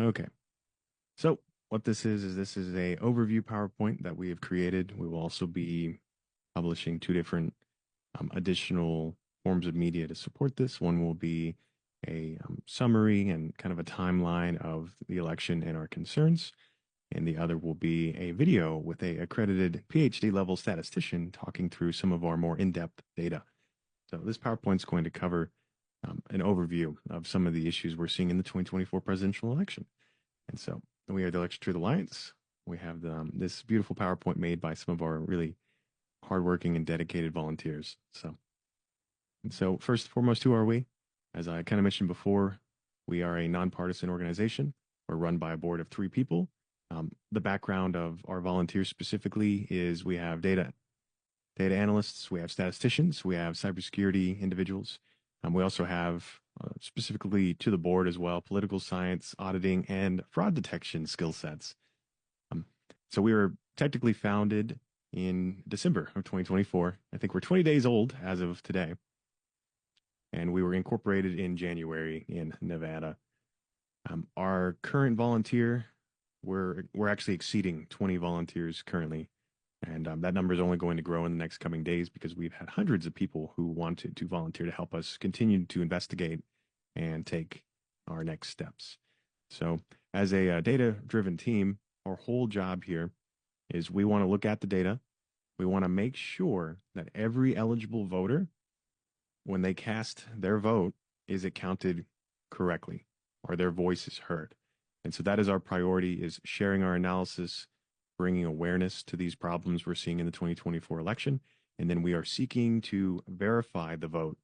Okay. So what this is a overview PowerPoint that we have created. We will also be publishing two different additional forms of media to support this. One will be a summary and kind of a timeline of the election and our concerns. And the other will be a video with a accredited PhD level statistician talking through some of our more in-depth data. So this PowerPoint is going to cover an overview of some of the issues we're seeing in the 2024 presidential election. And so we are the Election Truth Alliance. We have this beautiful PowerPoint made by some of our really hardworking and dedicated volunteers. So first and foremost, who are we? As I kind of mentioned before, we are a nonpartisan organization. We're run by a board of three people. The background of our volunteers specifically is we have data analysts, we have statisticians, we have cybersecurity individuals. We also have specifically to the board as well, political science, auditing, and fraud detection skill sets. Um, so we were technically founded in December of 2024. I think we're 20 days old as of today, and we were incorporated in January in Nevada. Our current volunteer, we're actually exceeding 20 volunteers currently, and that number is only going to grow in the next coming days because we've had hundreds of people who wanted to volunteer to help us continue to investigate and take our next steps. So, as a data-driven team, our whole job here is we want to look at the data. We want to make sure that every eligible voter, when they cast their vote, is it counted correctly or their voice is heard. And so that is our priority, is sharing our analysis, bringing awareness to these problems we're seeing in the 2024 election. And then we are seeking to verify the vote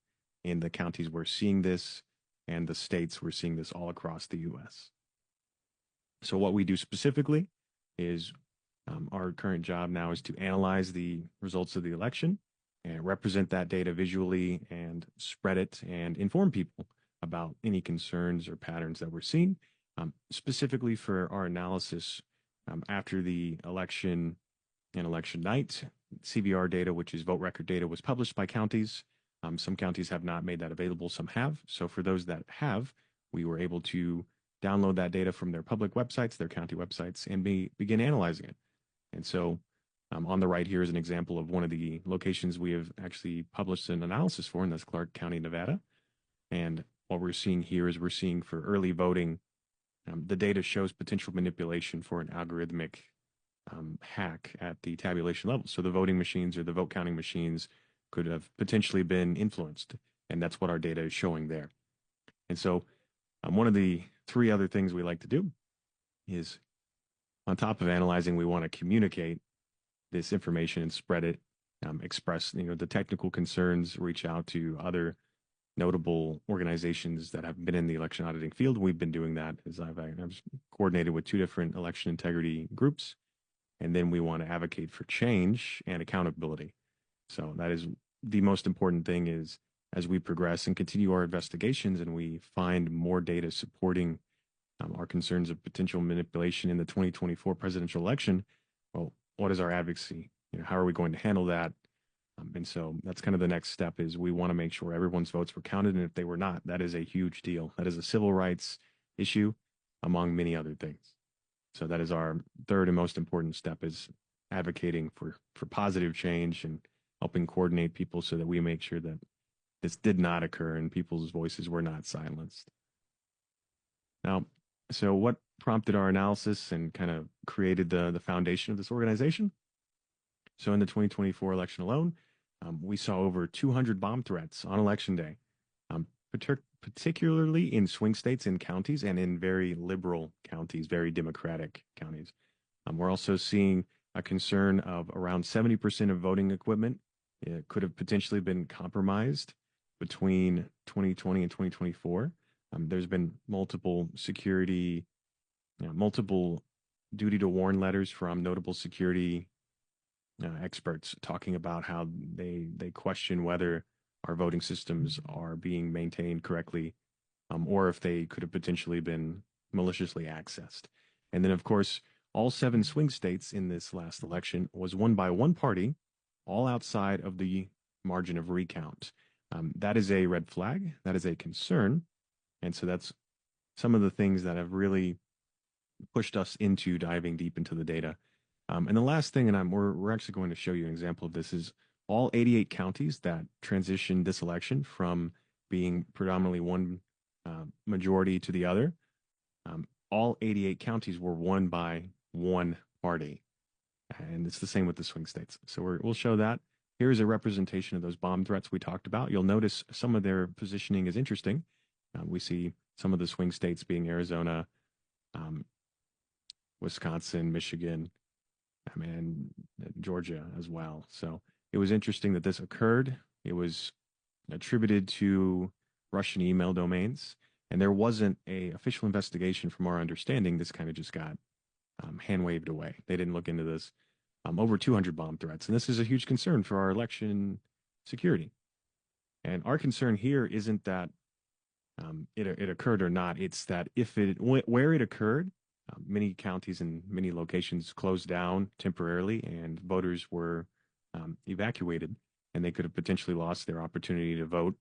in the counties we're seeing this and the states we're seeing this all across the US. So what we do specifically is our current job now is to analyze the results of the election and represent that data visually and spread it and inform people about any concerns or patterns that we're seeing. Specifically for our analysis after the election and election night, CVR data, which is vote record data, was published by counties. Some counties have not made that available, some have. So for those that have, we were able to download that data from their public websites, their county websites, and begin analyzing it. And so on the right here is an example of one of the locations we have actually published an analysis for, and that's Clark County, Nevada. And what we're seeing here is we're seeing for early voting, the data shows potential manipulation for an algorithmic hack at the tabulation level. So the voting machines or the vote counting machines could have potentially been influenced. And that's what our data is showing there. And so one of the three other things we like to do is, on top of analyzing, we want to communicate this information and spread it, express, the technical concerns, reach out to other notable organizations that have been in the election auditing field. We've been doing that as I've coordinated with two different election integrity groups. And then we want to advocate for change and accountability. So that is the most important thing, is as we progress and continue our investigations and we find more data supporting our concerns of potential manipulation in the 2024 presidential election, well, what is our advocacy? How are we going to handle that? And so that's kind of the next step, is we want to make sure everyone's votes were counted. And if they were not, that is a huge deal. That is a civil rights issue, among many other things. So that is our third and most important step, is advocating for positive change and helping coordinate people so that we make sure that this did not occur and people's voices were not silenced. Now, so what prompted our analysis and kind of created the foundation of this organization? So in the 2024 election alone, we saw over 200 bomb threats on election day, particularly in swing states and counties and in very liberal counties, very Democratic counties. We're also seeing a concern of around 70% of voting equipment could have potentially been compromised between 2020 and 2024. There's been multiple security, multiple duty to warn letters from notable security experts talking about how they question whether our voting systems are being maintained correctly, or if they could have potentially been maliciously accessed. And then, of course, all seven swing states in this last election was won by one party, all outside of the margin of recount. That is a red flag. That is a concern. And so that's some of the things that have really pushed us into diving deep into the data. And the last thing, and we're actually going to show you an example of this, is all 88 counties that transitioned this election from being predominantly one majority to the other. All 88 counties were won by one party. And it's the same with the swing states. So we'll show that. Here's a representation of those bomb threats we talked about. You'll notice some of their positioning is interesting. We see some of the swing states being Arizona, Wisconsin, Michigan, and Georgia as well. So it was interesting that this occurred. It was attributed to Russian email domains, and there wasn't a official investigation from our understanding. This kind of just got hand waved away. They didn't look into this. Over 200 bomb threats, and this is a huge concern for our election security. And our concern here isn't that it occurred or not. It's that where it occurred, many counties and many locations closed down temporarily, and voters were evacuated, and they could have potentially lost their opportunity to vote.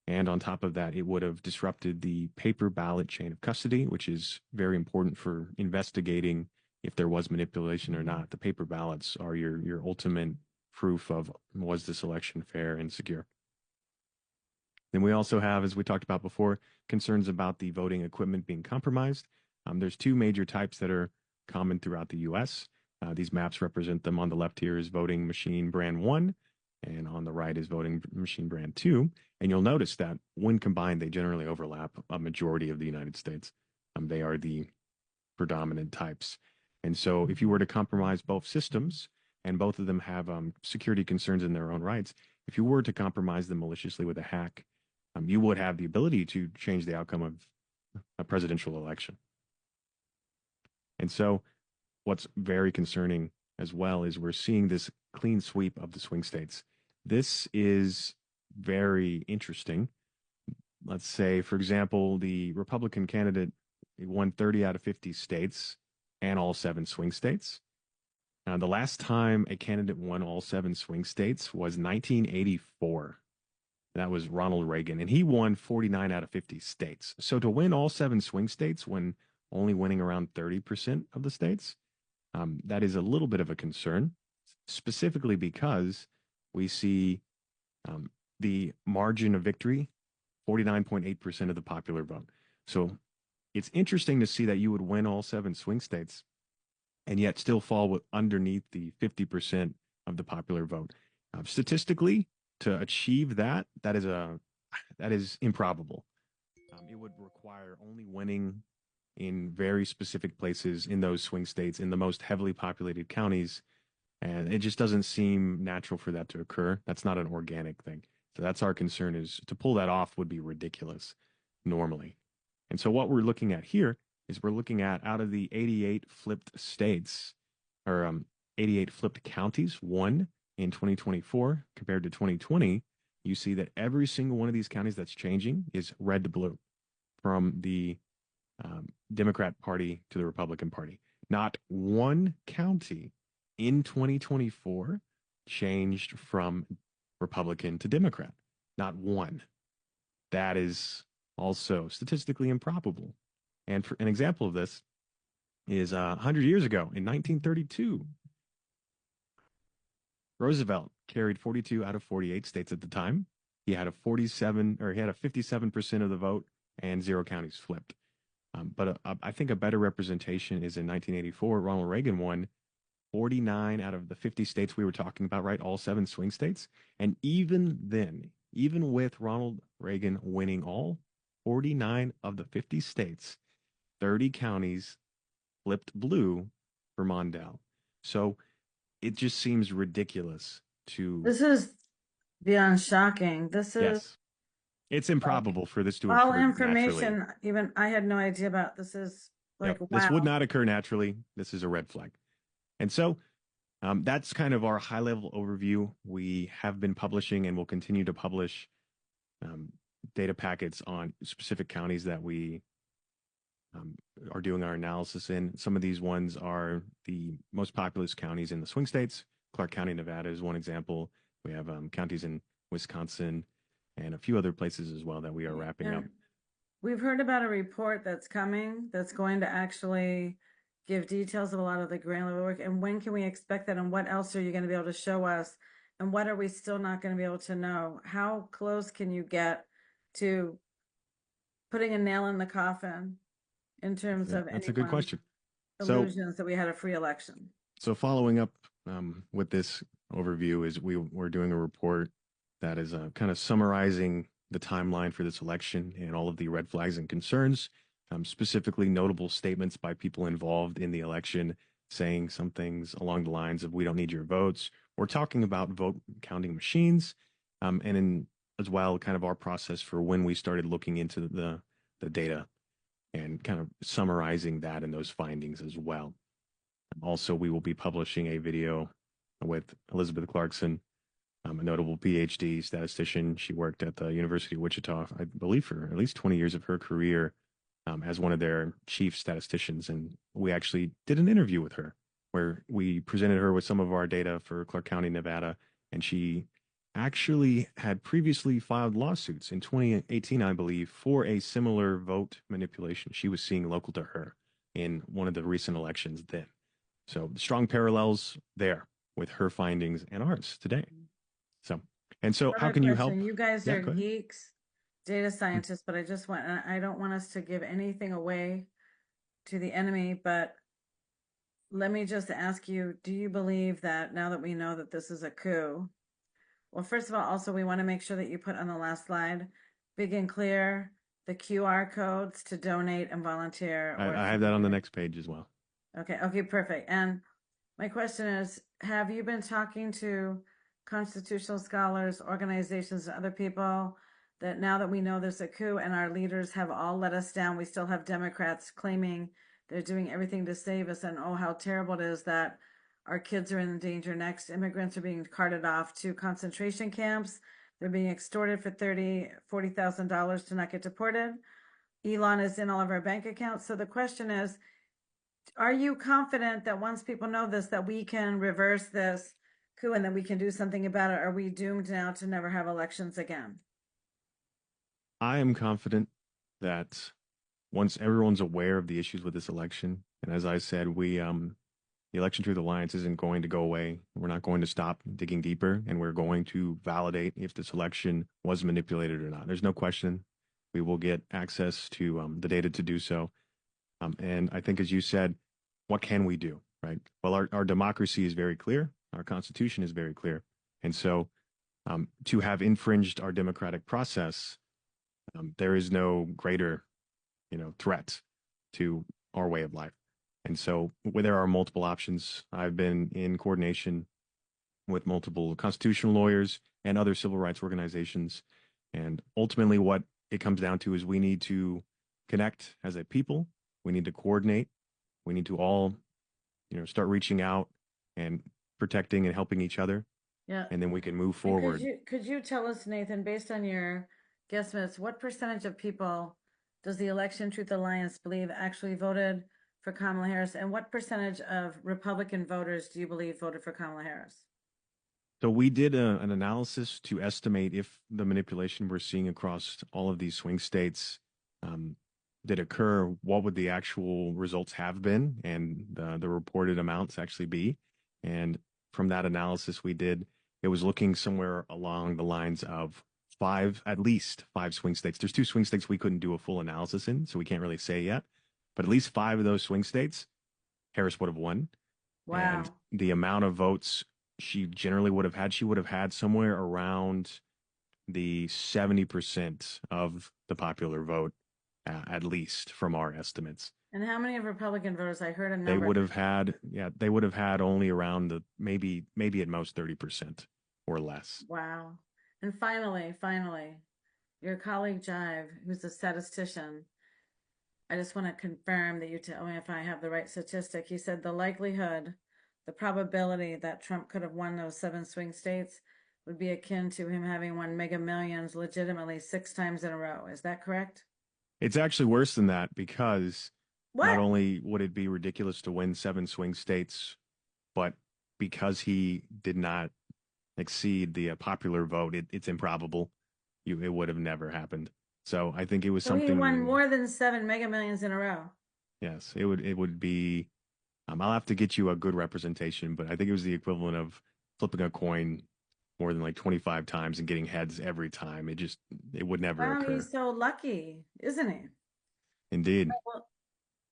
And on top of that, it would have disrupted the paper ballot chain of custody, which is very important for investigating if there was manipulation or not. The paper ballots are your ultimate proof of, was this election fair and secure? Then we also have, as we talked about before, concerns about the voting equipment being compromised. There's two major types that are common throughout the US. These maps represent them. On the left here is voting machine brand 1, and on the right is voting machine brand 2. And you'll notice that when combined, they generally overlap a majority of the United States. They are the predominant types. And so if you were to compromise both systems, and both of them have security concerns in their own rights, if you were to compromise them maliciously with a hack, you would have the ability to change the outcome of a presidential election. And so what's very concerning as well is we're seeing this clean sweep of the swing states. This is very interesting. Let's say, for example, the Republican candidate won 30 out of 50 states and all 7 swing states. The last time a candidate won all 7 swing states was 1984. That was Ronald Reagan, and he won 49 out of 50 states. So to win all 7 swing states when only winning around 30% of the states, that is a little bit of a concern, specifically because we see the margin of victory, 49.8% of the popular vote. So it's interesting to see that you would win all 7 swing states and yet still fall underneath the 50% of the popular vote. Statistically, to achieve that is improbable. It would require only winning in very specific places in those swing states, in the most heavily populated counties, and it just doesn't seem natural for that to occur. That's not an organic thing. So that's our concern, is to pull that off would be ridiculous normally. And so what we're looking at here is we're looking at, out of the 88 flipped states, or 88 flipped counties won in 2024 compared to 2020, you see that every single one of these counties that's changing is red to blue, from the Democrat Party to the Republican Party. Not one county in 2024 changed from Republican to Democrat. Not one. That is also statistically improbable. And for an example of this is 100 years ago in 1932, Roosevelt carried 42 out of 48 states at the time. He had a 57% of the vote, and 0 counties flipped. But I think a better representation is in 1984. Ronald Reagan won 49 out of the 50 states we were talking about, right? All 7 swing states. And even then, even with Ronald Reagan winning all 49 of the 50 states, 30 counties flipped blue for Mondale. So it just seems ridiculous to. This is beyond shocking. This is Yes, it's improbable for this to all occur information. naturally. Even I had no idea about. This is like, Yep. This would wow. not occur naturally. This is a red flag. And so that's kind of our high level overview. We have been publishing and will continue to publish data packets on specific counties that we are doing our analysis in. Some of these ones are the most populous counties in the swing states. Clark County, Nevada is one example. We have counties in Wisconsin and a few other places as well that we are wrapping up. We've heard about a report that's coming that's going to actually give details of a lot of the grant level work. And when can we expect that? And what else are you going to be able to show us? And what are we still not going to be able to know? How close can you get to putting a nail in the coffin in terms of That's a good anyone's question. So, illusions that we had a free election? so following up with this overview is we're doing a report that is kind of summarizing the timeline for this election and all of the red flags and concerns, specifically notable statements by people involved in the election saying some things along the lines of "We don't need your votes." We're talking about vote counting machines, and in as well, kind of our process for when we started looking into the data and kind of summarizing that and those findings as well. Also, we will be publishing a video with Elizabeth Clarkson, a notable PhD statistician. She worked at the University of Wichita, I believe, for at least 20 years of her career as one of their chief statisticians. And we actually did an interview with her where we presented her with some of our data for Clark County, Nevada. And she actually had previously filed lawsuits in 2018, I believe, for a similar vote manipulation she was seeing local to her in one of the recent elections then. So strong parallels there with her findings and ours today. So, and so how Other can you question, help? you guys Yeah, are go ahead. geeks, data scientists, but I don't want us to give anything away to the enemy, but let me just ask you, do you believe that now that we know that this is a coup? Well, first of all, also we want to make sure that you put on the last slide, big and clear, the QR codes to donate and volunteer or I have that on the next page as well. Okay, perfect. And my question is, have you been talking to constitutional scholars, organizations, and other people that now that we know there's a coup and our leaders have all let us down, we still have Democrats claiming they're doing everything to save us, and oh, how terrible it is that our kids are in danger next. Immigrants are being carted off to concentration camps. They're being extorted for $40,000 to not get deported. Elon is in all of our bank accounts. So the question is, are you confident that once people know this, that we can reverse this coup and that we can do something about it? Are we doomed now to never have elections again? I am confident that once everyone's aware of the issues with this election, and as I said, the election truth alliance isn't going to go away. We're not going to stop digging deeper, and we're going to validate if this election was manipulated or not. There's no question. We will get access to the data to do so. And I think, as you said, what can we do, right? Well, our democracy is very clear. Our Constitution is very clear. And so to have infringed our democratic process, there is no greater, threat to our way of life. And so where there are multiple options, I've been in coordination with multiple constitutional lawyers and other civil rights organizations. And ultimately, what it comes down to is we need to connect as a people. We need to coordinate. We need to all, start reaching out and protecting and helping each other. Yeah. And then we can move And forward. could you tell us, Nathan, based on your guesstimates, what percentage of people does the Election Truth Alliance believe actually voted for Kamala Harris? And what percentage of Republican voters do you believe voted for Kamala Harris? So we did an analysis to estimate if the manipulation we're seeing across all of these swing states did occur, what would the actual results have been and the reported amounts actually be. And from that analysis we did, it was looking somewhere along the lines of at least five swing states. There's two swing states we couldn't do a full analysis in, so we can't really say yet. But at least five of those swing states, Harris would have won. Wow. And the amount of votes she generally she would have had somewhere around the 70% of the popular vote, at least from our estimates. And how many of Republican voters? I heard a They number. would have had, they would have had only around the maybe at most 30% or less. Wow. And finally, your colleague Jive, who's a statistician, I just want to confirm that you tell me if I have the right statistic. He said the likelihood, the probability that Trump could have won those 7 swing states would be akin to him having won Mega Millions legitimately 6 times in a row. Is that correct? It's actually worse than that because not What? only would it be ridiculous to win 7 swing states, but because he did not exceed the popular vote, it's improbable. It would have never happened. So I think it was So he won something. more than 7 Mega Millions in a row. Yes, it would be. I'll have to get you a good representation, but I think it was the equivalent of flipping a coin more than like 25 times and getting heads every time. It would never Wow, occur. he's so lucky, isn't he? Indeed. Well,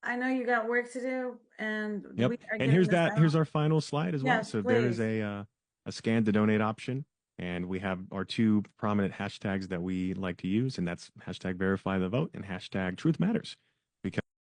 I know you got work to do, and Yep. we are And getting this here's out. our final slide as well. Yes, So there is please. a scan to donate option, and we have our two prominent hashtags that we like to use, and that's hashtag verify the vote and hashtag truth matters.